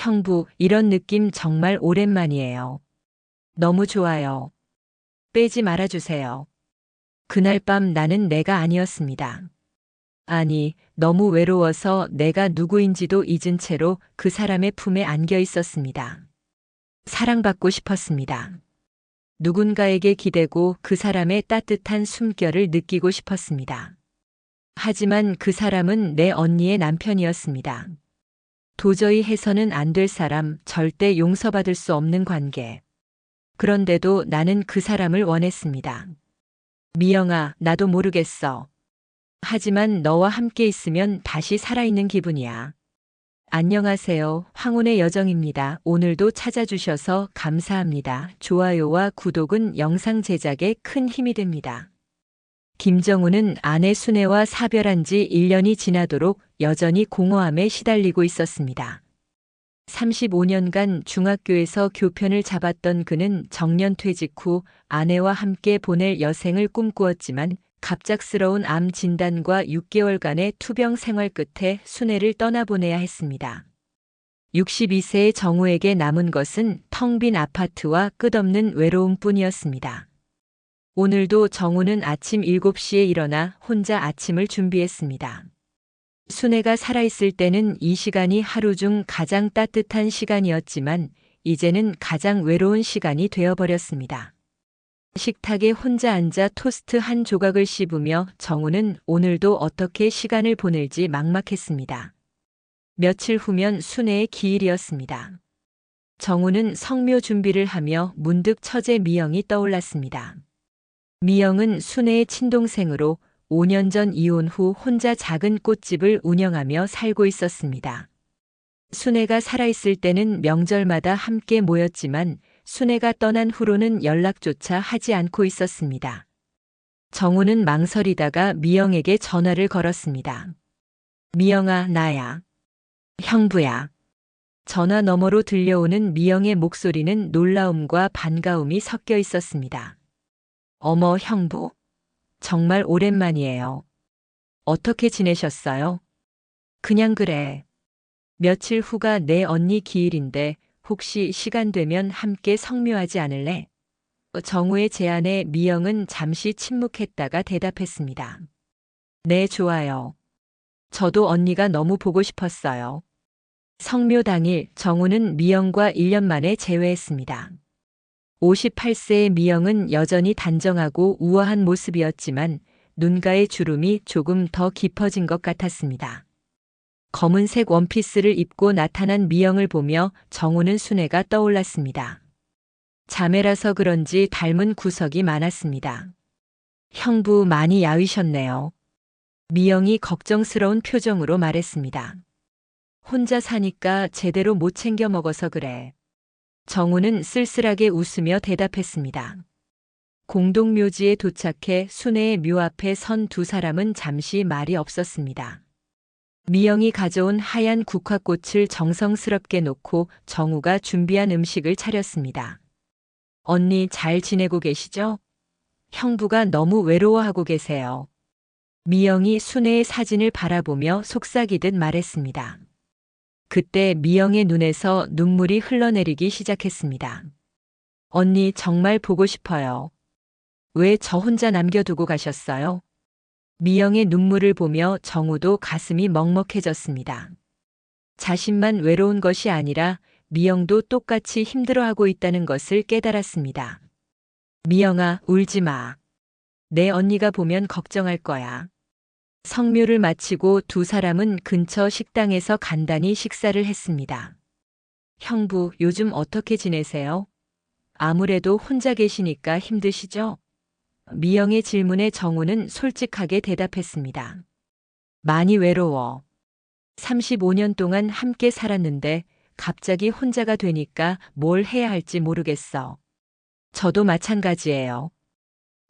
형부, 이런 느낌 정말 오랜만이에요. 너무 좋아요. 빼지 말아주세요. 그날 밤 나는 내가 아니었습니다. 아니, 너무 외로워서 내가 누구인지도 잊은 채로 그 사람의 품에 안겨 있었습니다. 사랑받고 싶었습니다. 누군가에게 기대고 그 사람의 따뜻한 숨결을 느끼고 싶었습니다. 하지만 그 사람은 내 언니의 남편이었습니다. 도저히 해서는 안 될 사람, 절대 용서받을 수 없는 관계. 그런데도 나는 그 사람을 원했습니다. 미영아, 나도 모르겠어. 하지만 너와 함께 있으면 다시 살아있는 기분이야. 안녕하세요. 황혼의 여정입니다. 오늘도 찾아주셔서 감사합니다. 좋아요와 구독은 영상 제작에 큰 힘이 됩니다. 김정우는 아내 순애와 사별한 지 1년이 지나도록 여전히 공허함에 시달리고 있었습니다. 35년간 중학교에서 교편을 잡았던 그는 정년퇴직 후 아내와 함께 보낼 여생을 꿈꾸었지만 갑작스러운 암 진단과 6개월간의 투병 생활 끝에 순애를 떠나보내야 했습니다. 62세의 정우에게 남은 것은 텅 빈 아파트와 끝없는 외로움뿐이었습니다. 오늘도 정우는 아침 7시에 일어나 혼자 아침을 준비했습니다. 순애가 살아있을 때는 이 시간이 하루 중 가장 따뜻한 시간이었지만 이제는 가장 외로운 시간이 되어버렸습니다. 식탁에 혼자 앉아 토스트 한 조각을 씹으며 정우는 오늘도 어떻게 시간을 보낼지 막막했습니다. 며칠 후면 순애의 기일이었습니다. 정우는 성묘 준비를 하며 문득 처제 미영이 떠올랐습니다. 미영은 순애의 친동생으로 5년 전 이혼 후 혼자 작은 꽃집을 운영하며 살고 있었습니다. 순애가 살아있을 때는 명절마다 함께 모였지만 순애가 떠난 후로는 연락조차 하지 않고 있었습니다. 정우는 망설이다가 미영에게 전화를 걸었습니다. 미영아, 나야. 형부야. 전화 너머로 들려오는 미영의 목소리는 놀라움과 반가움이 섞여 있었습니다. 어머, 형부. 정말 오랜만이에요. 어떻게 지내셨어요? 그냥 그래. 며칠 후가 내 언니 기일인데 혹시 시간 되면 함께 성묘하지 않을래? 정우의 제안에 미영은 잠시 침묵했다가 대답했습니다. 네, 좋아요. 저도 언니가 너무 보고 싶었어요. 성묘 당일 정우는 미영과 1년 만에 재회했습니다. 58세의 미영은 여전히 단정하고 우아한 모습이었지만 눈가의 주름이 조금 더 깊어진 것 같았습니다. 검은색 원피스를 입고 나타난 미영을 보며 정우는 순애가 떠올랐습니다. 자매라서 그런지 닮은 구석이 많았습니다. 형부 많이 야위셨네요. 미영이 걱정스러운 표정으로 말했습니다. 혼자 사니까 제대로 못 챙겨 먹어서 그래. 정우는 쓸쓸하게 웃으며 대답했습니다. 공동묘지에 도착해 순애의 묘 앞에 선 두 사람은 잠시 말이 없었습니다. 미영이 가져온 하얀 국화꽃을 정성스럽게 놓고 정우가 준비한 음식을 차렸습니다. 언니 잘 지내고 계시죠? 형부가 너무 외로워하고 계세요. 미영이 순애의 사진을 바라보며 속삭이듯 말했습니다. 그때 미영의 눈에서 눈물이 흘러내리기 시작했습니다. 언니 정말 보고 싶어요. 왜 저 혼자 남겨두고 가셨어요? 미영의 눈물을 보며 정우도 가슴이 먹먹해졌습니다. 자신만 외로운 것이 아니라 미영도 똑같이 힘들어하고 있다는 것을 깨달았습니다. 미영아, 울지 마. 내 언니가 보면 걱정할 거야. 성묘를 마치고 두 사람은 근처 식당에서 간단히 식사를 했습니다. 형부, 요즘 어떻게 지내세요? 아무래도 혼자 계시니까 힘드시죠? 미영의 질문에 정우는 솔직하게 대답했습니다. 많이 외로워. 35년 동안 함께 살았는데 갑자기 혼자가 되니까 뭘 해야 할지 모르겠어. 저도 마찬가지예요.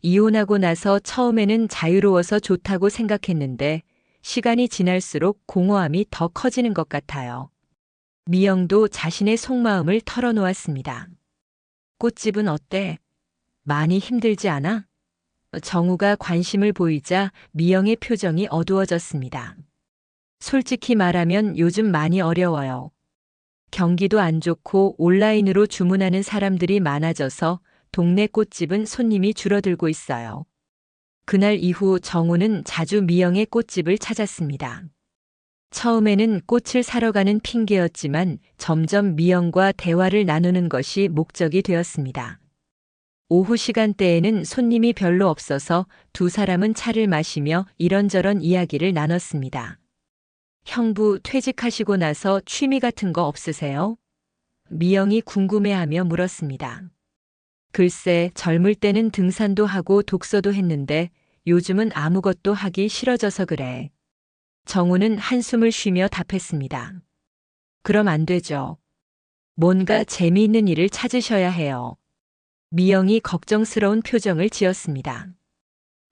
이혼하고 나서 처음에는 자유로워서 좋다고 생각했는데 시간이 지날수록 공허함이 더 커지는 것 같아요. 미영도 자신의 속마음을 털어놓았습니다. 꽃집은 어때? 많이 힘들지 않아? 정우가 관심을 보이자 미영의 표정이 어두워졌습니다. 솔직히 말하면 요즘 많이 어려워요. 경기도 안 좋고 온라인으로 주문하는 사람들이 많아져서 동네 꽃집은 손님이 줄어들고 있어요. 그날 이후 정우는 자주 미영의 꽃집을 찾았습니다. 처음에는 꽃을 사러 가는 핑계였지만 점점 미영과 대화를 나누는 것이 목적이 되었습니다. 오후 시간대에는 손님이 별로 없어서 두 사람은 차를 마시며 이런저런 이야기를 나눴습니다. 형부 퇴직하시고 나서 취미 같은 거 없으세요? 미영이 궁금해하며 물었습니다. 글쎄, 젊을 때는 등산도 하고 독서도 했는데 요즘은 아무것도 하기 싫어져서 그래. 정우는 한숨을 쉬며 답했습니다. 그럼 안 되죠. 뭔가 재미있는 일을 찾으셔야 해요. 미영이 걱정스러운 표정을 지었습니다.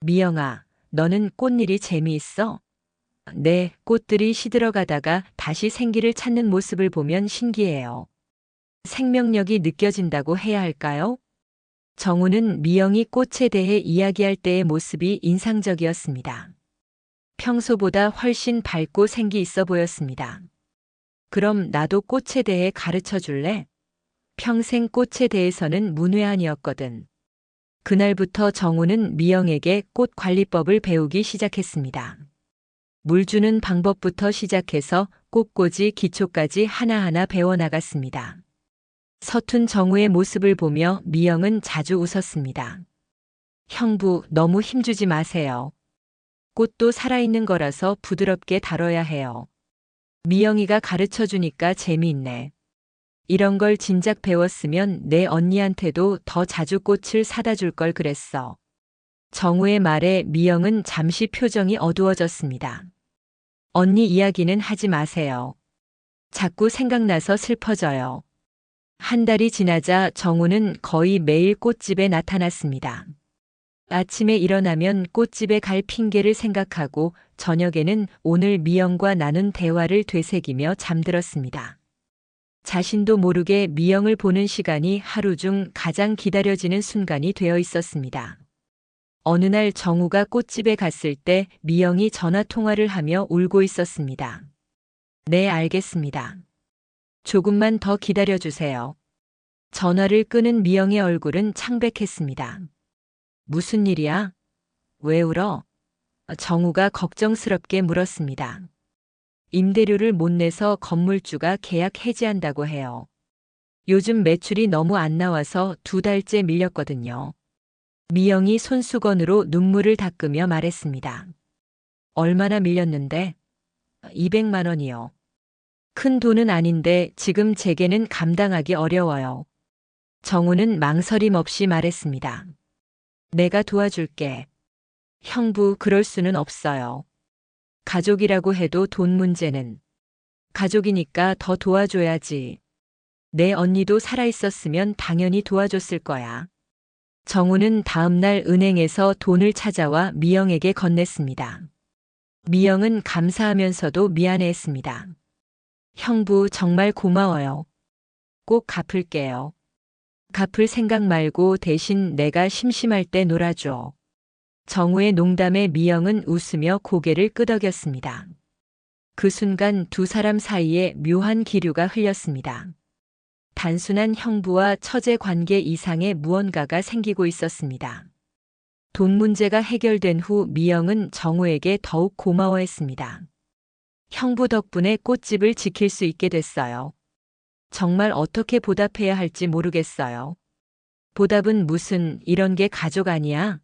미영아, 너는 꽃일이 재미있어? 네, 꽃들이 시들어가다가 다시 생기를 찾는 모습을 보면 신기해요. 생명력이 느껴진다고 해야 할까요? 정우는 미영이 꽃에 대해 이야기할 때의 모습이 인상적이었습니다. 평소보다 훨씬 밝고 생기 있어 보였습니다. 그럼 나도 꽃에 대해 가르쳐 줄래? 평생 꽃에 대해서는 문외한이었거든. 그날부터 정우는 미영에게 꽃 관리법을 배우기 시작했습니다. 물 주는 방법부터 시작해서 꽃꽂이 기초까지 하나하나 배워나갔습니다. 서툰 정우의 모습을 보며 미영은 자주 웃었습니다. 형부, 너무 힘주지 마세요. 꽃도 살아있는 거라서 부드럽게 다뤄야 해요. 미영이가 가르쳐 주니까 재미있네. 이런 걸 진작 배웠으면 내 언니한테도 더 자주 꽃을 사다 줄 걸 그랬어. 정우의 말에 미영은 잠시 표정이 어두워졌습니다. 언니 이야기는 하지 마세요. 자꾸 생각나서 슬퍼져요. 한 달이 지나자 정우는 거의 매일 꽃집에 나타났습니다. 아침에 일어나면 꽃집에 갈 핑계를 생각하고 저녁에는 오늘 미영과 나눈 대화를 되새기며 잠들었습니다. 자신도 모르게 미영을 보는 시간이 하루 중 가장 기다려지는 순간이 되어 있었습니다. 어느 날 정우가 꽃집에 갔을 때 미영이 전화 통화를 하며 울고 있었습니다. 네, 알겠습니다. 조금만 더 기다려주세요. 전화를 끄는 미영의 얼굴은 창백했습니다. 무슨 일이야? 왜 울어? 정우가 걱정스럽게 물었습니다. 임대료를 못 내서 건물주가 계약 해지한다고 해요. 요즘 매출이 너무 안 나와서 2달째 밀렸거든요. 미영이 손수건으로 눈물을 닦으며 말했습니다. 얼마나 밀렸는데? 200만 원이요. 큰 돈은 아닌데 지금 제게는 감당하기 어려워요. 정우는 망설임 없이 말했습니다. 내가 도와줄게. 형부, 그럴 수는 없어요. 가족이라고 해도 돈 문제는. 가족이니까 더 도와줘야지. 내 언니도 살아있었으면 당연히 도와줬을 거야. 정우는 다음날 은행에서 돈을 찾아와 미영에게 건넸습니다. 미영은 감사하면서도 미안해했습니다. 형부, 정말 고마워요. 꼭 갚을게요. 갚을 생각 말고 대신 내가 심심할 때 놀아줘. 정우의 농담에 미영은 웃으며 고개를 끄덕였습니다. 그 순간 두 사람 사이에 묘한 기류가 흘렸습니다. 단순한 형부와 처제 관계 이상의 무언가가 생기고 있었습니다. 돈 문제가 해결된 후 미영은 정우에게 더욱 고마워했습니다. 형부 덕분에 꽃집을 지킬 수 있게 됐어요. 정말 어떻게 보답해야 할지 모르겠어요. 보답은 무슨, 이런 게 가족 아니야?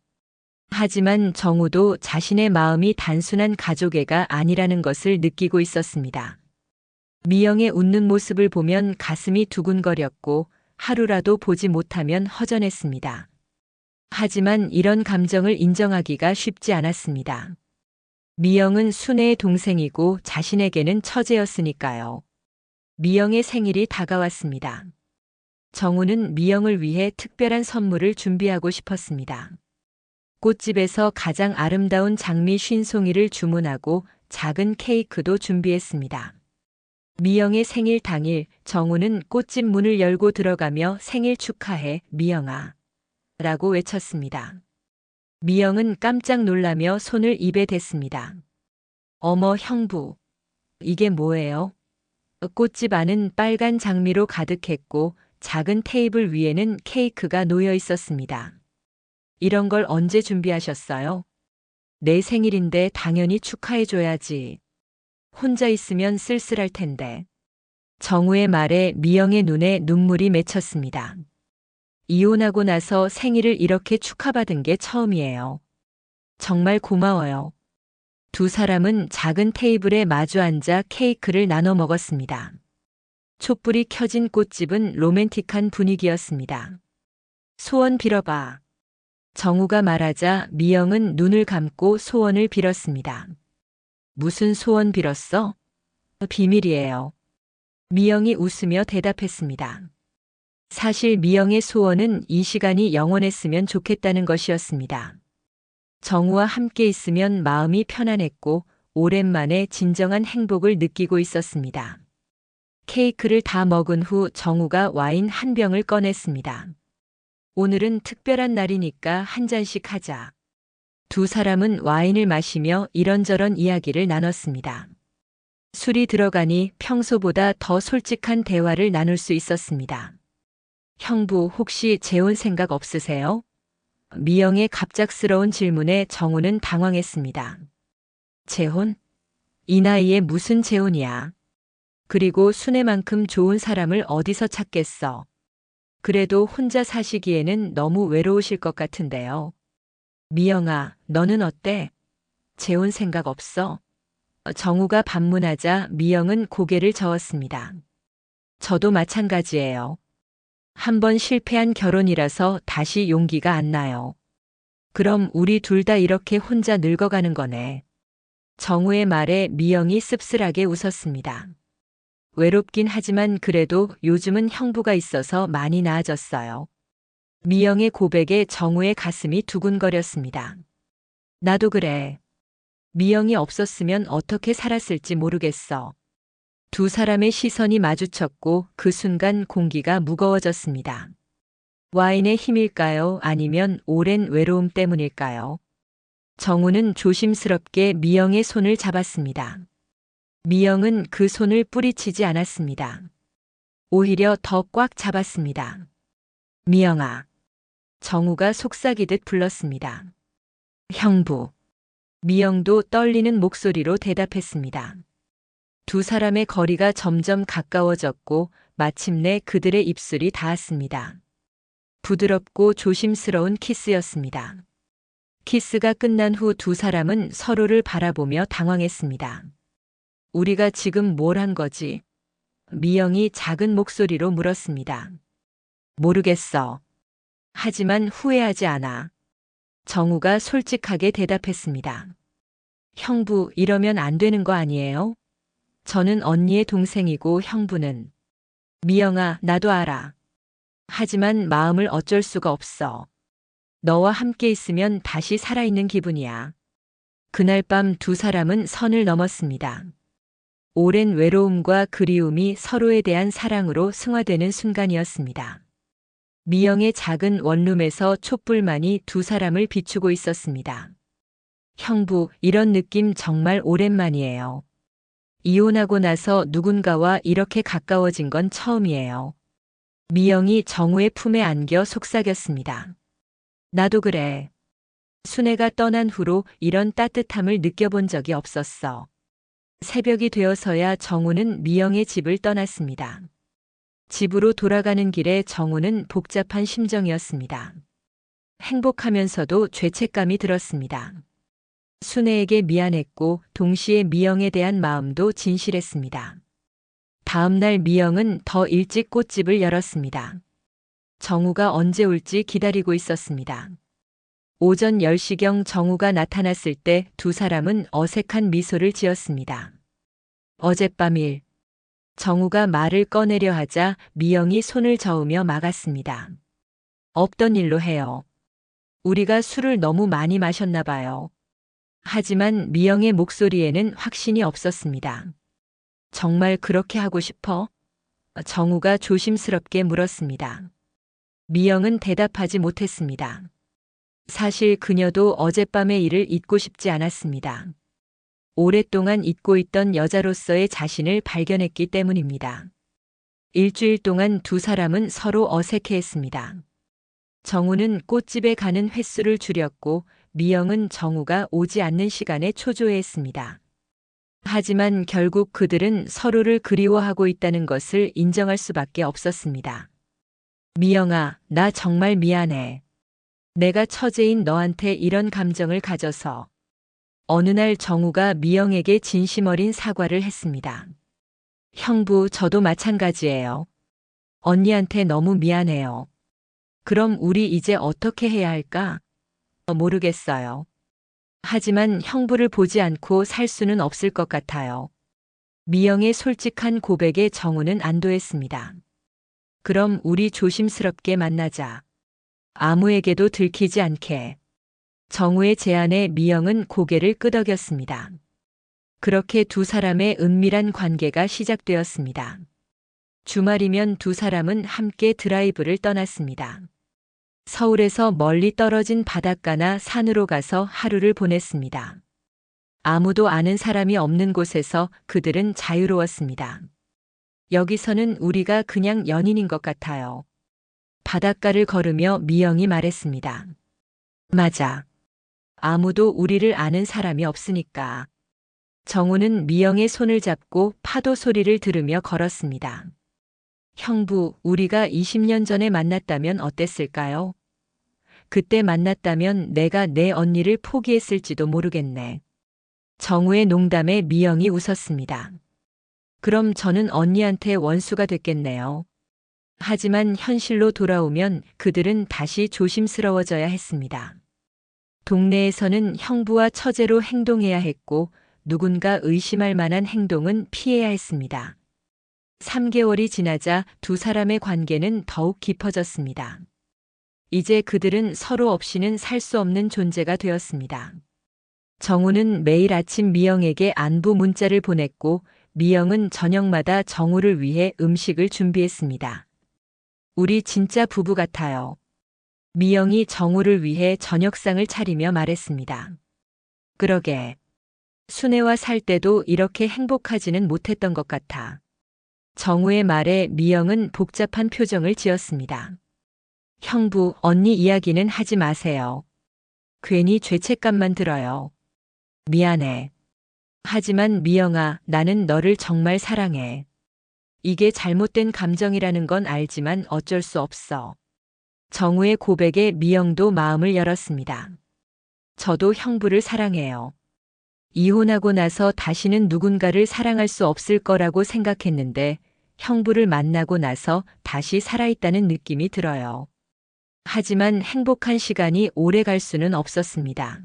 하지만 정우도 자신의 마음이 단순한 가족애가 아니라는 것을 느끼고 있었습니다. 미영의 웃는 모습을 보면 가슴이 두근거렸고 하루라도 보지 못하면 허전했습니다. 하지만 이런 감정을 인정하기가 쉽지 않았습니다. 미영은 순애의 동생이고 자신에게는 처제였으니까요. 미영의 생일이 다가왔습니다. 정우는 미영을 위해 특별한 선물을 준비하고 싶었습니다. 꽃집에서 가장 아름다운 장미 50송이를 주문하고 작은 케이크도 준비했습니다. 미영의 생일 당일 정우는 꽃집 문을 열고 들어가며 생일 축하해, 미영아. 라고 외쳤습니다. 미영은 깜짝 놀라며 손을 입에 댔습니다. 어머, 형부. 이게 뭐예요? 꽃집 안은 빨간 장미로 가득했고 작은 테이블 위에는 케이크가 놓여 있었습니다. 이런 걸 언제 준비하셨어요? 내 생일인데 당연히 축하해줘야지. 혼자 있으면 쓸쓸할 텐데. 정우의 말에 미영의 눈에 눈물이 맺혔습니다. 이혼하고 나서 생일을 이렇게 축하받은 게 처음이에요. 정말 고마워요. 두 사람은 작은 테이블에 마주 앉아 케이크를 나눠 먹었습니다. 촛불이 켜진 꽃집은 로맨틱한 분위기였습니다. 소원 빌어봐. 정우가 말하자 미영은 눈을 감고 소원을 빌었습니다. 무슨 소원 빌었어? 비밀이에요. 미영이 웃으며 대답했습니다. 사실 미영의 소원은 이 시간이 영원했으면 좋겠다는 것이었습니다. 정우와 함께 있으면 마음이 편안했고 오랜만에 진정한 행복을 느끼고 있었습니다. 케이크를 다 먹은 후 정우가 와인 한 병을 꺼냈습니다. 오늘은 특별한 날이니까 한 잔씩 하자. 두 사람은 와인을 마시며 이런저런 이야기를 나눴습니다. 술이 들어가니 평소보다 더 솔직한 대화를 나눌 수 있었습니다. 형부, 혹시 재혼 생각 없으세요? 미영의 갑작스러운 질문에 정우는 당황했습니다. 재혼? 이 나이에 무슨 재혼이야? 그리고 순애만큼 좋은 사람을 어디서 찾겠어? 그래도 혼자 사시기에는 너무 외로우실 것 같은데요. 미영아, 너는 어때? 재혼 생각 없어? 정우가 반문하자 미영은 고개를 저었습니다. 저도 마찬가지예요. 한 번 실패한 결혼이라서 다시 용기가 안 나요. 그럼 우리 둘 다 이렇게 혼자 늙어가는 거네. 정우의 말에 미영이 씁쓸하게 웃었습니다. 외롭긴 하지만 그래도 요즘은 형부가 있어서 많이 나아졌어요. 미영의 고백에 정우의 가슴이 두근거렸습니다. 나도 그래. 미영이 없었으면 어떻게 살았을지 모르겠어. 두 사람의 시선이 마주쳤고 그 순간 공기가 무거워졌습니다. 와인의 힘일까요? 아니면 오랜 외로움 때문일까요? 정우는 조심스럽게 미영의 손을 잡았습니다. 미영은 그 손을 뿌리치지 않았습니다. 오히려 더 꽉 잡았습니다. 미영아. 정우가 속삭이듯 불렀습니다. 형부. 미영도 떨리는 목소리로 대답했습니다. 두 사람의 거리가 점점 가까워졌고 마침내 그들의 입술이 닿았습니다. 부드럽고 조심스러운 키스였습니다. 키스가 끝난 후 두 사람은 서로를 바라보며 당황했습니다. 우리가 지금 뭘 한 거지? 미영이 작은 목소리로 물었습니다. 모르겠어. 하지만 후회하지 않아. 정우가 솔직하게 대답했습니다. 형부, 이러면 안 되는 거 아니에요? 저는 언니의 동생이고 형부는. 미영아, 나도 알아. 하지만 마음을 어쩔 수가 없어. 너와 함께 있으면 다시 살아있는 기분이야. 그날 밤 두 사람은 선을 넘었습니다. 오랜 외로움과 그리움이 서로에 대한 사랑으로 승화되는 순간이었습니다. 미영의 작은 원룸에서 촛불만이 두 사람을 비추고 있었습니다. 형부, 이런 느낌 정말 오랜만이에요. 이혼하고 나서 누군가와 이렇게 가까워진 건 처음이에요. 미영이 정우의 품에 안겨 속삭였습니다. 나도 그래. 순애가 떠난 후로 이런 따뜻함을 느껴본 적이 없었어. 새벽이 되어서야 정우는 미영의 집을 떠났습니다. 집으로 돌아가는 길에 정우는 복잡한 심정이었습니다. 행복하면서도 죄책감이 들었습니다. 순애에게 미안했고 동시에 미영에 대한 마음도 진실했습니다. 다음 날 미영은 더 일찍 꽃집을 열었습니다. 정우가 언제 올지 기다리고 있었습니다. 오전 10시경 정우가 나타났을 때 두 사람은 어색한 미소를 지었습니다. 어젯밤 일. 정우가 말을 꺼내려 하자 미영이 손을 저으며 막았습니다. 없던 일로 해요. 우리가 술을 너무 많이 마셨나 봐요. 하지만 미영의 목소리에는 확신이 없었습니다. 정말 그렇게 하고 싶어? 정우가 조심스럽게 물었습니다. 미영은 대답하지 못했습니다. 사실 그녀도 어젯밤의 일을 잊고 싶지 않았습니다. 오랫동안 잊고 있던 여자로서의 자신을 발견했기 때문입니다. 일주일 동안 두 사람은 서로 어색해했습니다. 정우는 꽃집에 가는 횟수를 줄였고 미영은 정우가 오지 않는 시간에 초조해했습니다. 하지만 결국 그들은 서로를 그리워하고 있다는 것을 인정할 수밖에 없었습니다. 미영아, 나 정말 미안해. 내가 처제인 너한테 이런 감정을 가져서. 어느 날 정우가 미영에게 진심 어린 사과를 했습니다. 형부, 저도 마찬가지예요. 언니한테 너무 미안해요. 그럼 우리 이제 어떻게 해야 할까? 모르겠어요. 하지만 형부를 보지 않고 살 수는 없을 것 같아요. 미영의 솔직한 고백에 정우는 안도했습니다. 그럼 우리 조심스럽게 만나자. 아무에게도 들키지 않게. 정우의 제안에 미영은 고개를 끄덕였습니다. 그렇게 두 사람의 은밀한 관계가 시작되었습니다. 주말이면 두 사람은 함께 드라이브를 떠났습니다. 서울에서 멀리 떨어진 바닷가나 산으로 가서 하루를 보냈습니다. 아무도 아는 사람이 없는 곳에서 그들은 자유로웠습니다. 여기서는 우리가 그냥 연인인 것 같아요. 바닷가를 걸으며 미영이 말했습니다. 맞아. 아무도 우리를 아는 사람이 없으니까. 정우는 미영의 손을 잡고 파도 소리를 들으며 걸었습니다. 형부, 우리가 20년 전에 만났다면 어땠을까요? 그때 만났다면 내가 내 언니를 포기했을지도 모르겠네. 정우의 농담에 미영이 웃었습니다. 그럼 저는 언니한테 원수가 됐겠네요. 하지만 현실로 돌아오면 그들은 다시 조심스러워져야 했습니다. 동네에서는 형부와 처제로 행동해야 했고 누군가 의심할 만한 행동은 피해야 했습니다. 3개월이 지나자 두 사람의 관계는 더욱 깊어졌습니다. 이제 그들은 서로 없이는 살 수 없는 존재가 되었습니다. 정우는 매일 아침 미영에게 안부 문자를 보냈고 미영은 저녁마다 정우를 위해 음식을 준비했습니다. 우리 진짜 부부 같아요. 미영이 정우를 위해 저녁상을 차리며 말했습니다. 그러게. 순애와 살 때도 이렇게 행복하지는 못했던 것 같아. 정우의 말에 미영은 복잡한 표정을 지었습니다. 형부, 언니 이야기는 하지 마세요. 괜히 죄책감만 들어요. 미안해. 하지만 미영아, 나는 너를 정말 사랑해. 이게 잘못된 감정이라는 건 알지만 어쩔 수 없어. 정우의 고백에 미영도 마음을 열었습니다. 저도 형부를 사랑해요. 이혼하고 나서 다시는 누군가를 사랑할 수 없을 거라고 생각했는데 형부를 만나고 나서 다시 살아있다는 느낌이 들어요. 하지만 행복한 시간이 오래 갈 수는 없었습니다.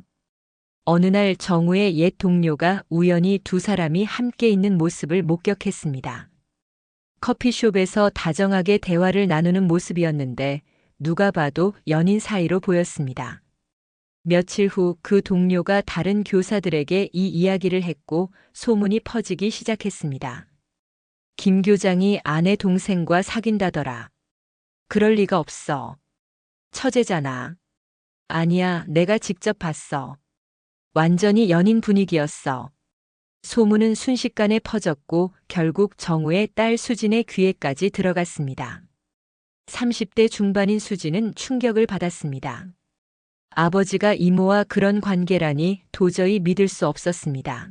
어느 날 정우의 옛 동료가 우연히 두 사람이 함께 있는 모습을 목격했습니다. 커피숍에서 다정하게 대화를 나누는 모습이었는데 누가 봐도 연인 사이로 보였습니다. 며칠 후 그 동료가 다른 교사들에게 이 이야기를 했고 소문이 퍼지기 시작했습니다. 김 교장이 아내 동생과 사귄다더라. 그럴 리가 없어. 처제잖아. 아니야, 내가 직접 봤어. 완전히 연인 분위기였어. 소문은 순식간에 퍼졌고 결국 정우의 딸 수진의 귀에까지 들어갔습니다. 30대 중반인 수진은 충격을 받았습니다. 아버지가 이모와 그런 관계라니 도저히 믿을 수 없었습니다.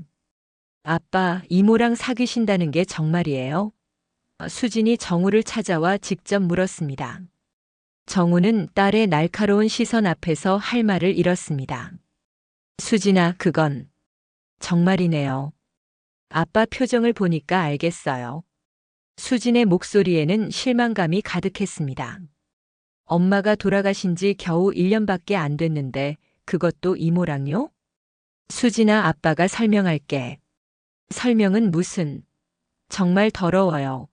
아빠, 이모랑 사귀신다는 게 정말이에요? 수진이 정우를 찾아와 직접 물었습니다. 정우는 딸의 날카로운 시선 앞에서 할 말을 잃었습니다. 수진아, 그건 정말이네요. 아빠 표정을 보니까 알겠어요. 수진의 목소리에는 실망감이 가득했습니다. 엄마가 돌아가신 지 겨우 1년밖에 안 됐는데 그것도 이모랑요? 수진아, 아빠가 설명할게. 설명은 무슨? 정말 더러워요.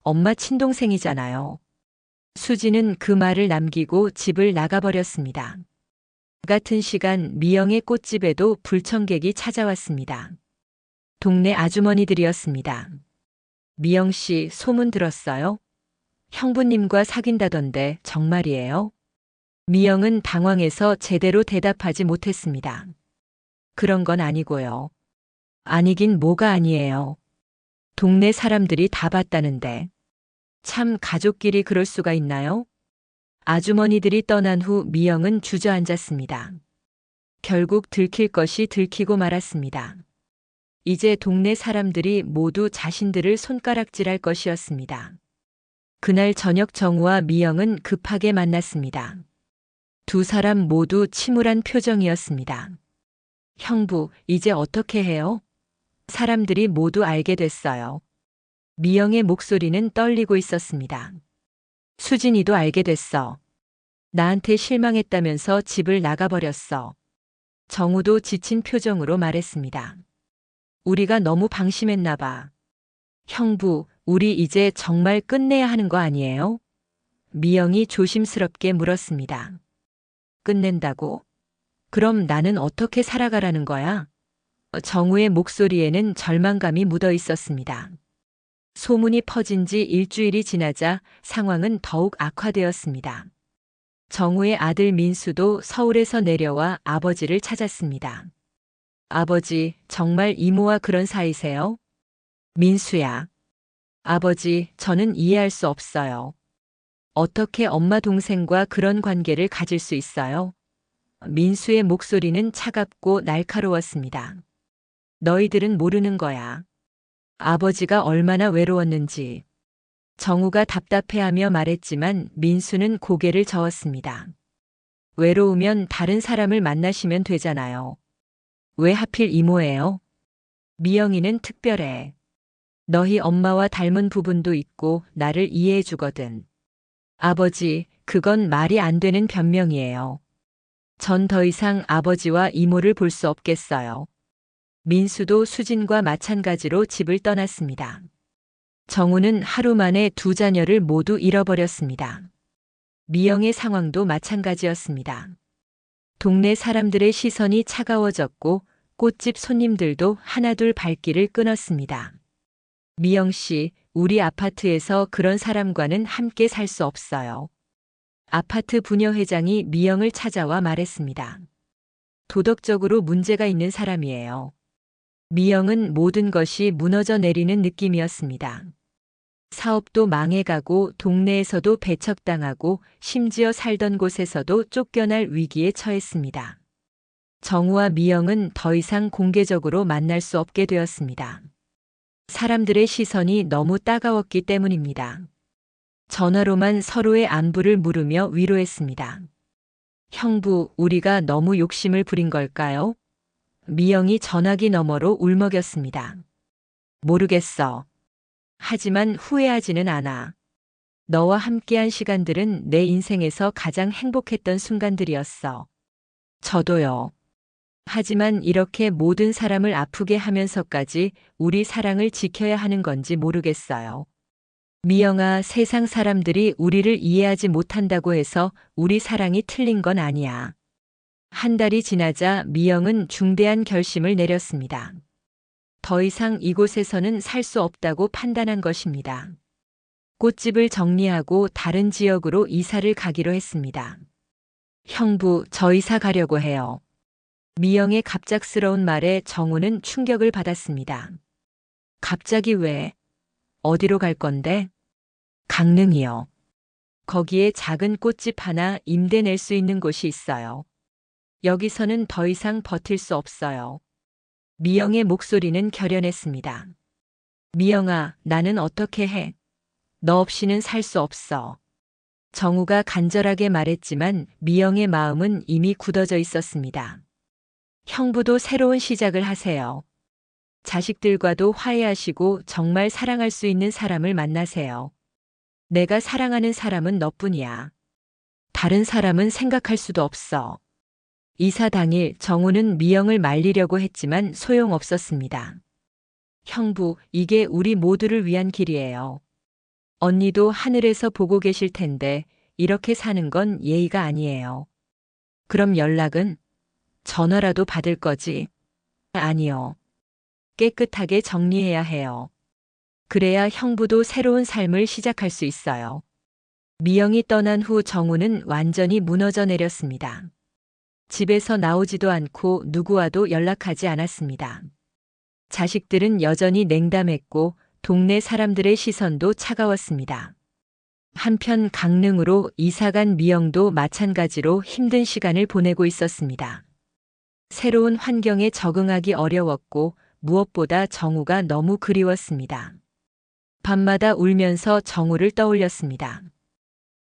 엄마 친동생이잖아요. 수진은 그 말을 남기고 집을 나가버렸습니다. 같은 시간 미영의 꽃집에도 불청객이 찾아왔습니다. 동네 아주머니들이었습니다. 미영 씨, 소문 들었어요? 형부님과 사귄다던데 정말이에요? 미영은 당황해서 제대로 대답하지 못했습니다. 그런 건 아니고요. 아니긴 뭐가 아니에요. 동네 사람들이 다 봤다는데. 참 가족끼리 그럴 수가 있나요? 아주머니들이 떠난 후 미영은 주저앉았습니다. 결국 들킬 것이 들키고 말았습니다. 이제 동네 사람들이 모두 자신들을 손가락질할 것이었습니다. 그날 저녁 정우와 미영은 급하게 만났습니다. 두 사람 모두 침울한 표정이었습니다. 형부, 이제 어떻게 해요? 사람들이 모두 알게 됐어요. 미영의 목소리는 떨리고 있었습니다. 수진이도 알게 됐어. 나한테 실망했다면서 집을 나가버렸어. 정우도 지친 표정으로 말했습니다. 우리가 너무 방심했나 봐. 형부, 우리 이제 정말 끝내야 하는 거 아니에요? 미영이 조심스럽게 물었습니다. 끝낸다고? 그럼 나는 어떻게 살아가라는 거야? 정우의 목소리에는 절망감이 묻어 있었습니다. 소문이 퍼진 지 일주일이 지나자 상황은 더욱 악화되었습니다. 정우의 아들 민수도 서울에서 내려와 아버지를 찾았습니다. 아버지, 정말 이모와 그런 사이세요? 민수야. 아버지, 저는 이해할 수 없어요. 어떻게 엄마 동생과 그런 관계를 가질 수 있어요? 민수의 목소리는 차갑고 날카로웠습니다. 너희들은 모르는 거야. 아버지가 얼마나 외로웠는지. 정우가 답답해하며 말했지만 민수는 고개를 저었습니다. 외로우면 다른 사람을 만나시면 되잖아요. 왜 하필 이모예요? 미영이는 특별해. 너희 엄마와 닮은 부분도 있고 나를 이해해 주거든. 아버지, 그건 말이 안 되는 변명이에요. 전 더 이상 아버지와 이모를 볼 수 없겠어요. 민수도 수진과 마찬가지로 집을 떠났습니다. 정우는 하루 만에 두 자녀를 모두 잃어버렸습니다. 미영의 상황도 마찬가지였습니다. 동네 사람들의 시선이 차가워졌고 꽃집 손님들도 하나둘 발길을 끊었습니다. 미영 씨, 우리 아파트에서 그런 사람과는 함께 살 수 없어요. 아파트 부녀회장이 미영을 찾아와 말했습니다. 도덕적으로 문제가 있는 사람이에요. 미영은 모든 것이 무너져 내리는 느낌이었습니다. 사업도 망해가고 동네에서도 배척당하고 심지어 살던 곳에서도 쫓겨날 위기에 처했습니다. 정우와 미영은 더 이상 공개적으로 만날 수 없게 되었습니다. 사람들의 시선이 너무 따가웠기 때문입니다. 전화로만 서로의 안부를 물으며 위로했습니다. 형부, 우리가 너무 욕심을 부린 걸까요? 미영이 전화기 너머로 울먹였습니다. 모르겠어. 하지만 후회하지는 않아. 너와 함께한 시간들은 내 인생에서 가장 행복했던 순간들이었어. 저도요. 하지만 이렇게 모든 사람을 아프게 하면서까지 우리 사랑을 지켜야 하는 건지 모르겠어요. 미영아, 세상 사람들이 우리를 이해하지 못한다고 해서 우리 사랑이 틀린 건 아니야. 한 달이 지나자 미영은 중대한 결심을 내렸습니다. 더 이상 이곳에서는 살 수 없다고 판단한 것입니다. 꽃집을 정리하고 다른 지역으로 이사를 가기로 했습니다. 형부, 저 이사 가려고 해요. 미영의 갑작스러운 말에 정우는 충격을 받았습니다. 갑자기 왜? 어디로 갈 건데? 강릉이요. 거기에 작은 꽃집 하나 임대 낼 수 있는 곳이 있어요. 여기서는 더 이상 버틸 수 없어요. 미영의 목소리는 결연했습니다. 미영아, 나는 어떻게 해? 너 없이는 살 수 없어. 정우가 간절하게 말했지만 미영의 마음은 이미 굳어져 있었습니다. 형부도 새로운 시작을 하세요. 자식들과도 화해하시고 정말 사랑할 수 있는 사람을 만나세요. 내가 사랑하는 사람은 너뿐이야. 다른 사람은 생각할 수도 없어. 이사 당일 정우는 미영을 말리려고 했지만 소용없었습니다. 형부, 이게 우리 모두를 위한 길이에요. 언니도 하늘에서 보고 계실 텐데 이렇게 사는 건 예의가 아니에요. 그럼 연락은? 전화라도 받을 거지? 아니요. 깨끗하게 정리해야 해요. 그래야 형부도 새로운 삶을 시작할 수 있어요. 미영이 떠난 후 정우는 완전히 무너져 내렸습니다. 집에서 나오지도 않고 누구와도 연락하지 않았습니다. 자식들은 여전히 냉담했고 동네 사람들의 시선도 차가웠습니다. 한편 강릉으로 이사간 미영도 마찬가지로 힘든 시간을 보내고 있었습니다. 새로운 환경에 적응하기 어려웠고 무엇보다 정우가 너무 그리웠습니다. 밤마다 울면서 정우를 떠올렸습니다.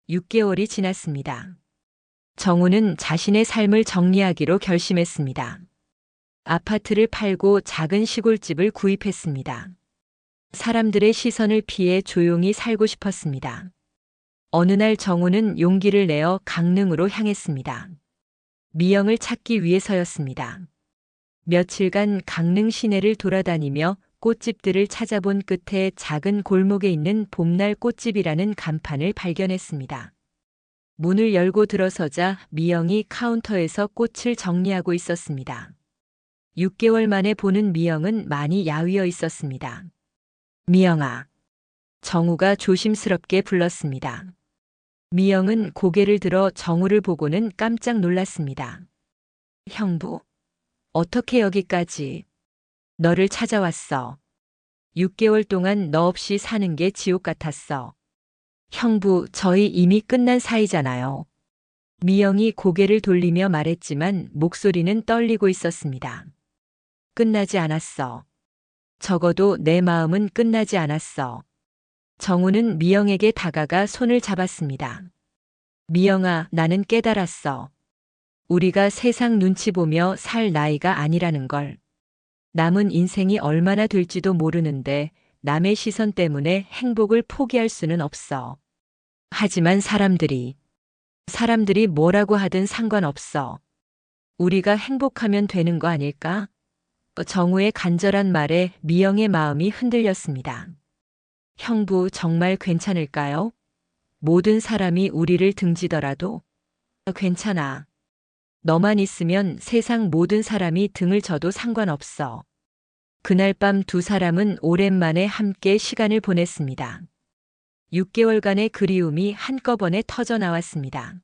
6개월이 지났습니다. 정우는 자신의 삶을 정리하기로 결심했습니다. 아파트를 팔고 작은 시골집을 구입했습니다. 사람들의 시선을 피해 조용히 살고 싶었습니다. 어느 날 정우는 용기를 내어 강릉으로 향했습니다. 미영을 찾기 위해서였습니다. 며칠간 강릉 시내를 돌아다니며 꽃집들을 찾아본 끝에 작은 골목에 있는 봄날 꽃집이라는 간판을 발견했습니다. 문을 열고 들어서자 미영이 카운터에서 꽃을 정리하고 있었습니다. 6개월 만에 보는 미영은 많이 야위어 있었습니다. 미영아. 정우가 조심스럽게 불렀습니다. 미영은 고개를 들어 정우를 보고는 깜짝 놀랐습니다. 형부, 어떻게 여기까지? 너를 찾아왔어. 6개월 동안 너 없이 사는 게 지옥 같았어. 형부, 저희 이미 끝난 사이잖아요. 미영이 고개를 돌리며 말했지만 목소리는 떨리고 있었습니다. 끝나지 않았어. 적어도 내 마음은 끝나지 않았어. 정우는 미영에게 다가가 손을 잡았습니다. 미영아, 나는 깨달았어. 우리가 세상 눈치 보며 살 나이가 아니라는 걸. 남은 인생이 얼마나 될지도 모르는데 남의 시선 때문에 행복을 포기할 수는 없어. 하지만 사람들이 뭐라고 하든 상관없어. 우리가 행복하면 되는 거 아닐까? 정우의 간절한 말에 미영의 마음이 흔들렸습니다. 형부, 정말 괜찮을까요? 모든 사람이 우리를 등지더라도 괜찮아. 너만 있으면 세상 모든 사람이 등을 져도 상관없어. 그날 밤 두 사람은 오랜만에 함께 시간을 보냈습니다. 6개월간의 그리움이 한꺼번에 터져 나왔습니다.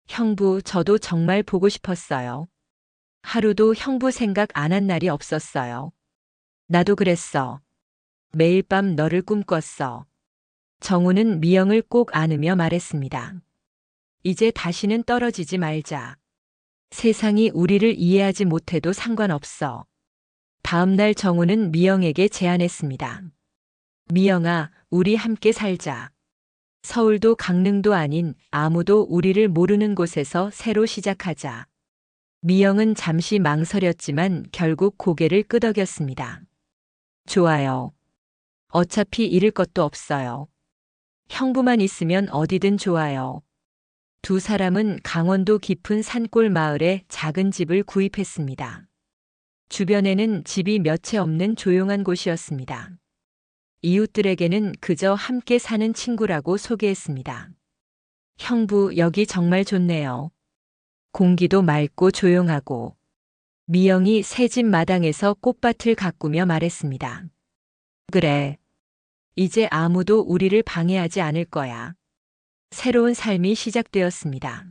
형부, 저도 정말 보고 싶었어요. 하루도 형부 생각 안 한 날이 없었어요. 나도 그랬어. 매일 밤 너를 꿈꿨어. 정우는 미영을 꼭 안으며 말했습니다. 이제 다시는 떨어지지 말자. 세상이 우리를 이해하지 못해도 상관없어. 다음 날 정우는 미영에게 제안했습니다. 미영아, 우리 함께 살자. 서울도 강릉도 아닌 아무도 우리를 모르는 곳에서 새로 시작하자. 미영은 잠시 망설였지만 결국 고개를 끄덕였습니다. 좋아요. 어차피 잃을 것도 없어요. 형부만 있으면 어디든 좋아요. 두 사람은 강원도 깊은 산골 마을에 작은 집을 구입했습니다. 주변에는 집이 몇 채 없는 조용한 곳이었습니다. 이웃들에게는 그저 함께 사는 친구라고 소개했습니다. 형부, 여기 정말 좋네요. 공기도 맑고 조용하고. 미영이 새 집 마당에서 꽃밭을 가꾸며 말했습니다. 그래. 이제 아무도 우리를 방해하지 않을 거야. 새로운 삶이 시작되었습니다.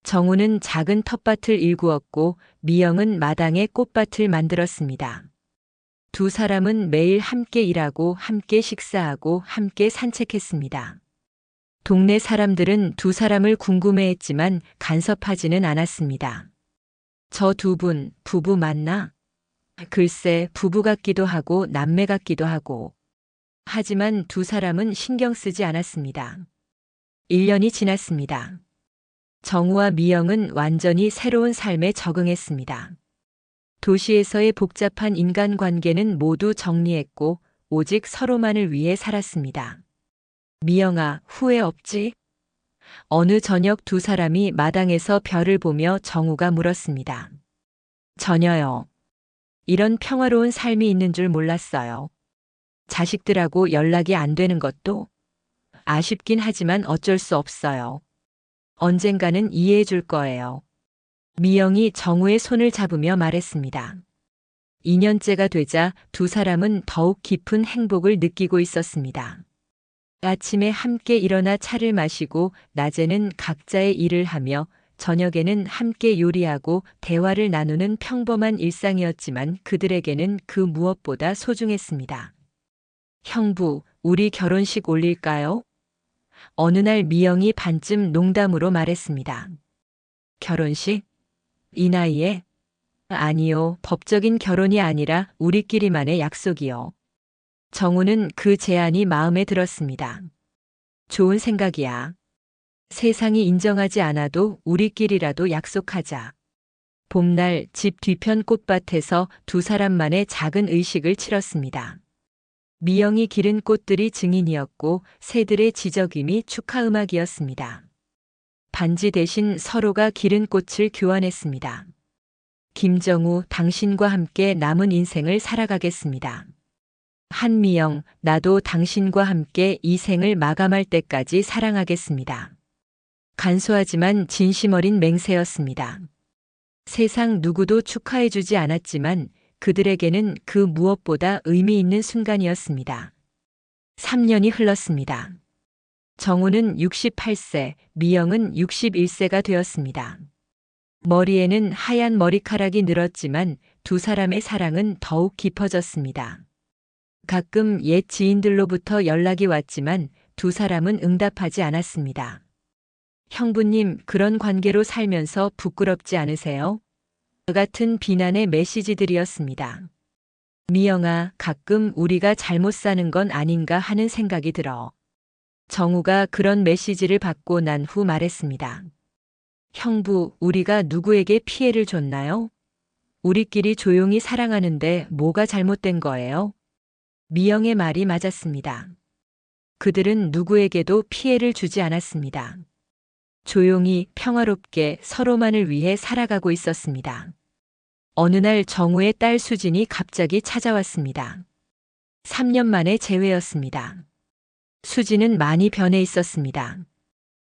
정우는 작은 텃밭을 일구었고 미영은 마당에 꽃밭을 만들었습니다. 두 사람은 매일 함께 일하고 함께 식사하고 함께 산책했습니다. 동네 사람들은 두 사람을 궁금해했지만 간섭하지는 않았습니다. 저 두 분 부부 맞나? 글쎄, 부부 같기도 하고 남매 같기도 하고. 하지만 두 사람은 신경 쓰지 않았습니다. 1년이 지났습니다. 정우와 미영은 완전히 새로운 삶에 적응했습니다. 도시에서의 복잡한 인간관계는 모두 정리했고 오직 서로만을 위해 살았습니다. 미영아, 후회 없지? 어느 저녁 두 사람이 마당에서 별을 보며 정우가 물었습니다. 전혀요. 이런 평화로운 삶이 있는 줄 몰랐어요. 자식들하고 연락이 안 되는 것도 아쉽긴 하지만 어쩔 수 없어요. 언젠가는 이해해 줄 거예요. 미영이 정우의 손을 잡으며 말했습니다. 2년째가 되자 두 사람은 더욱 깊은 행복을 느끼고 있었습니다. 아침에 함께 일어나 차를 마시고 낮에는 각자의 일을 하며 저녁에는 함께 요리하고 대화를 나누는 평범한 일상이었지만 그들에게는 그 무엇보다 소중했습니다. 형부, 우리 결혼식 올릴까요? 어느 날 미영이 반쯤 농담으로 말했습니다. 결혼식? 이 나이에? 아니요, 법적인 결혼이 아니라 우리끼리만의 약속이요. 정우는 그 제안이 마음에 들었습니다. 좋은 생각이야. 세상이 인정하지 않아도 우리끼리라도 약속하자. 봄날 집 뒤편 꽃밭에서 두 사람만의 작은 의식을 치렀습니다. 미영이 기른 꽃들이 증인이었고 새들의 지저귀이 축하 음악이었습니다. 반지 대신 서로가 기른 꽃을 교환했습니다. 김정우, 당신과 함께 남은 인생을 살아가겠습니다. 한미영, 나도 당신과 함께 이 생을 마감할 때까지 사랑하겠습니다. 간소하지만 진심 어린 맹세였습니다. 세상 누구도 축하해주지 않았지만 그들에게는 그 무엇보다 의미 있는 순간이었습니다. 3년이 흘렀습니다. 정우는 68세, 미영은 61세가 되었습니다. 머리에는 하얀 머리카락이 늘었지만 두 사람의 사랑은 더욱 깊어졌습니다. 가끔 옛 지인들로부터 연락이 왔지만 두 사람은 응답하지 않았습니다. 형부님, 그런 관계로 살면서 부끄럽지 않으세요? 같은 비난의 메시지들이었습니다. 미영아, 가끔 우리가 잘못 사는 건 아닌가 하는 생각이 들어. 정우가 그런 메시지를 받고 난 후 말했습니다. 형부, 우리가 누구에게 피해를 줬나요? 우리끼리 조용히 사랑하는데 뭐가 잘못된 거예요? 미영의 말이 맞았습니다. 그들은 누구에게도 피해를 주지 않았습니다. 조용히 평화롭게 서로만을 위해 살아가고 있었습니다. 어느 날 정우의 딸 수진이 갑자기 찾아왔습니다. 3년 만에 재회였습니다. 수진은 많이 변해 있었습니다.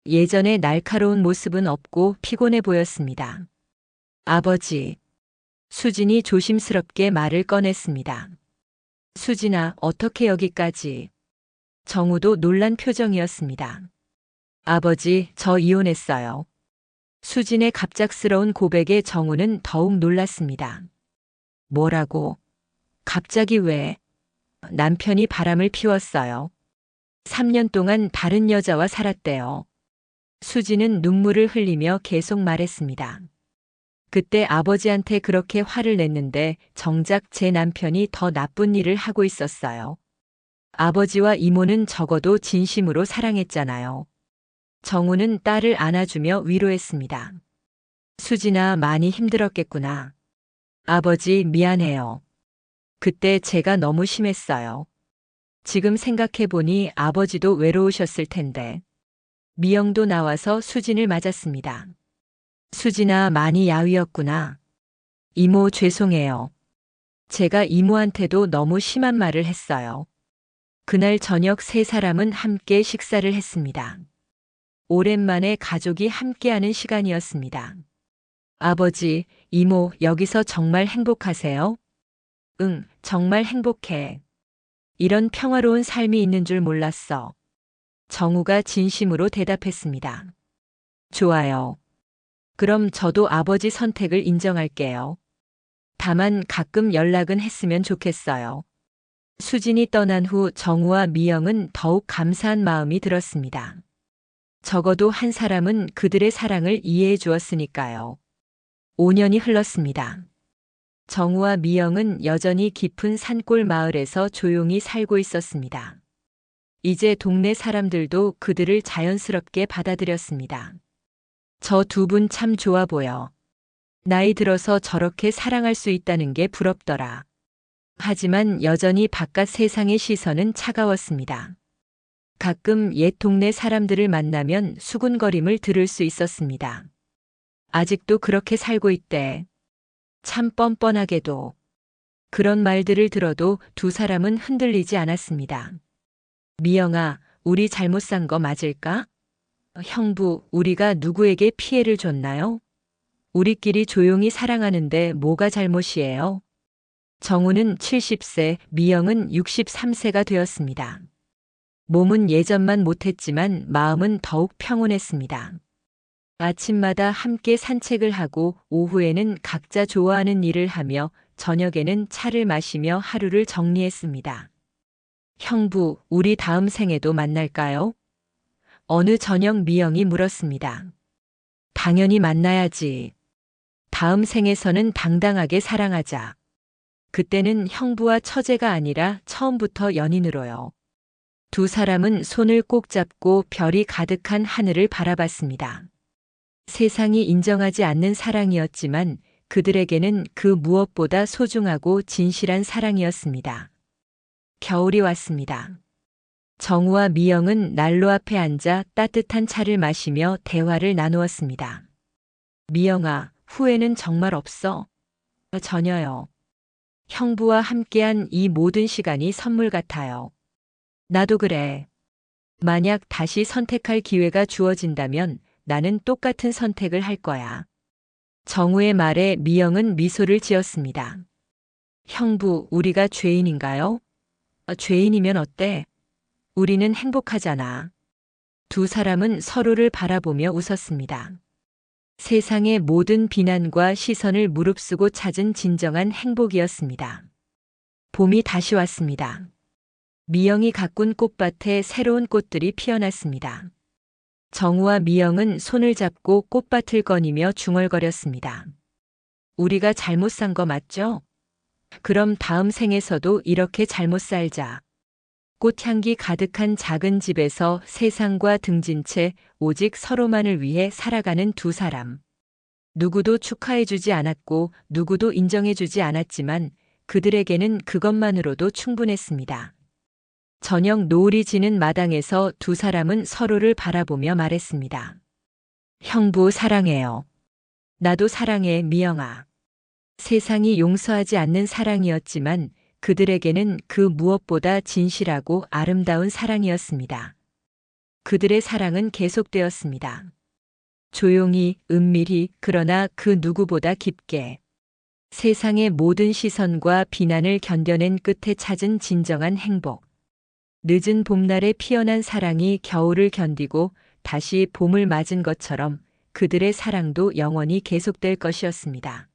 예전의 날카로운 모습은 없고 피곤해 보였습니다. 아버지. 수진이 조심스럽게 말을 꺼냈습니다. 수진아, 어떻게 여기까지? 정우도 놀란 표정이었습니다. 아버지, 저 이혼했어요. 수진의 갑작스러운 고백에 정우는 더욱 놀랐습니다. 뭐라고? 갑자기 왜? 남편이 바람을 피웠어요. 3년 동안 다른 여자와 살았대요. 수진은 눈물을 흘리며 계속 말했습니다. 그때 아버지한테 그렇게 화를 냈는데 정작 제 남편이 더 나쁜 일을 하고 있었어요. 아버지와 이모는 적어도 진심으로 사랑했잖아요. 정우는 딸을 안아주며 위로했습니다. 수진아, 많이 힘들었겠구나. 아버지, 미안해요. 그때 제가 너무 심했어요. 지금 생각해보니 아버지도 외로우셨을 텐데. 미영도 나와서 수진을 맞았습니다. 수진아, 많이 야위었구나. 이모, 죄송해요. 제가 이모한테도 너무 심한 말을 했어요. 그날 저녁 세 사람은 함께 식사를 했습니다. 오랜만에 가족이 함께하는 시간이었습니다. 아버지, 이모, 여기서 정말 행복하세요? 응, 정말 행복해. 이런 평화로운 삶이 있는 줄 몰랐어. 정우가 진심으로 대답했습니다. 좋아요. 그럼 저도 아버지 선택을 인정할게요. 다만 가끔 연락은 했으면 좋겠어요. 수진이 떠난 후 정우와 미영은 더욱 감사한 마음이 들었습니다. 적어도 한 사람은 그들의 사랑을 이해해 주었으니까요. 5년이 흘렀습니다. 정우와 미영은 여전히 깊은 산골 마을에서 조용히 살고 있었습니다. 이제 동네 사람들도 그들을 자연스럽게 받아들였습니다. 저 두 분 참 좋아 보여. 나이 들어서 저렇게 사랑할 수 있다는 게 부럽더라. 하지만 여전히 바깥 세상의 시선은 차가웠습니다. 가끔 옛 동네 사람들을 만나면 수군거림을 들을 수 있었습니다. 아직도 그렇게 살고 있대. 참 뻔뻔하게도. 그런 말들을 들어도 두 사람은 흔들리지 않았습니다. 미영아, 우리 잘못 산 거 맞을까? 형부, 우리가 누구에게 피해를 줬나요? 우리끼리 조용히 사랑하는데 뭐가 잘못이에요? 정우는 70세, 미영은 63세가 되었습니다. 몸은 예전만 못했지만 마음은 더욱 평온했습니다. 아침마다 함께 산책을 하고 오후에는 각자 좋아하는 일을 하며 저녁에는 차를 마시며 하루를 정리했습니다. 형부, 우리 다음 생에도 만날까요? 어느 저녁 미영이 물었습니다. 당연히 만나야지. 다음 생에서는 당당하게 사랑하자. 그때는 형부와 처제가 아니라 처음부터 연인으로요. 두 사람은 손을 꼭 잡고 별이 가득한 하늘을 바라봤습니다. 세상이 인정하지 않는 사랑이었지만 그들에게는 그 무엇보다 소중하고 진실한 사랑이었습니다. 겨울이 왔습니다. 정우와 미영은 난로 앞에 앉아 따뜻한 차를 마시며 대화를 나누었습니다. 미영아, 후회는 정말 없어? 전혀요. 형부와 함께한 이 모든 시간이 선물 같아요. 나도 그래. 만약 다시 선택할 기회가 주어진다면 나는 똑같은 선택을 할 거야. 정우의 말에 미영은 미소를 지었습니다. 형부, 우리가 죄인인가요? 죄인이면 어때? 우리는 행복하잖아. 두 사람은 서로를 바라보며 웃었습니다. 세상의 모든 비난과 시선을 무릅쓰고 찾은 진정한 행복이었습니다. 봄이 다시 왔습니다. 미영이 가꾼 꽃밭에 새로운 꽃들이 피어났습니다. 정우와 미영은 손을 잡고 꽃밭을 거니며 중얼거렸습니다. 우리가 잘못 산 거 맞죠? 그럼 다음 생에서도 이렇게 잘못 살자. 꽃향기 가득한 작은 집에서 세상과 등진 채 오직 서로만을 위해 살아가는 두 사람. 누구도 축하해주지 않았고 누구도 인정해주지 않았지만 그들에게는 그것만으로도 충분했습니다. 저녁 노을이 지는 마당에서 두 사람은 서로를 바라보며 말했습니다. 형부 사랑해요. 나도 사랑해, 미영아. 세상이 용서하지 않는 사랑이었지만 그들에게는 그 무엇보다 진실하고 아름다운 사랑이었습니다. 그들의 사랑은 계속되었습니다. 조용히, 은밀히, 그러나 그 누구보다 깊게. 세상의 모든 시선과 비난을 견뎌낸 끝에 찾은 진정한 행복. 늦은 봄날에 피어난 사랑이 겨울을 견디고 다시 봄을 맞은 것처럼 그들의 사랑도 영원히 계속될 것이었습니다.